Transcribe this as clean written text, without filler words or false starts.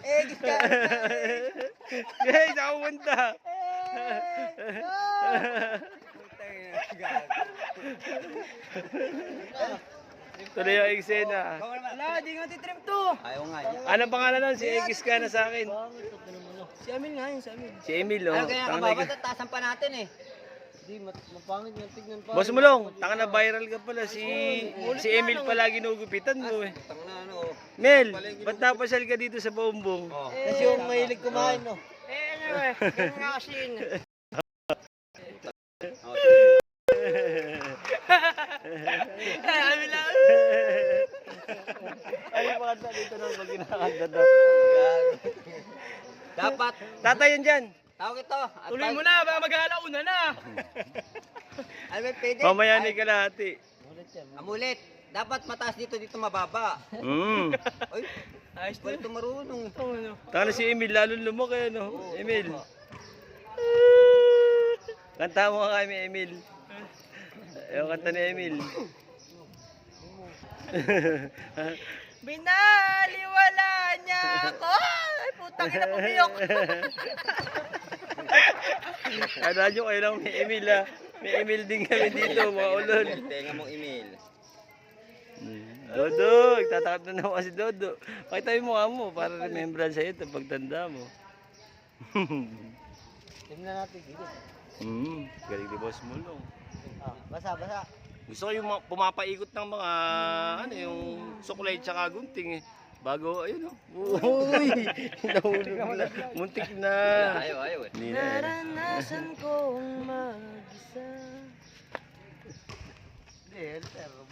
Eggs ka. Guys, ako punta. Tuloy yung eksena. Wala, di nga titrim to. Ayaw nga. Anong pangalan nun? Si Egis ka na sa akin. Si Amil nga yun, si Amil. Si Emil, oh. Ayaw kaya Tanga kababa, na- tatasan pa natin eh. Di, mapangit nga tignan pa. Boss Mulong, tanga na viral ka pala. Si Emil pala ginugupitan mo eh. Tanga na ano. Mel, ba't napasyal ka dito sa Baumbong? Kasi yung mahilig kumain, no? Ano eh, ganun nga kasi yun. Amil lang. Ay, yung mga dito na pag kinakanta daw. Dapat, Tatay yan dyan. tawag ito. Tuloy mo na, baka mag-aalauna na. Ano ba pwede? Mamaya ni kalahati. Amulit. Dapat mataas dito, dito mababa. Ay, Ayos wala ito marunong. Tanga na si Emil, lalo lumaki ano. Emil. Kanta mo nga kami, Emil. Yung kanta ni Emil. Binaliwala niya ako. Ay, putang ina, pumiyok. Ano nyo kayo lang may Emil ha. May Emil din kami dito, mga ulol. Tenga mong email. Dodo, nagtatakap na naman si Dodo. Pakita yung mukha mo para remembrance sa'yo ito pagtanda mo. Tingnan natin dito. Galing di Boss Mulong. Basa, basa. Gusto ko yung pumapaikot ng mga ano yung suklay tsaka gunting eh. Bago ayun oh. Uy, nahulog na. Muntik na. Ayaw eh. Hindi na. Naranasan kong mag-isa. Hindi, pero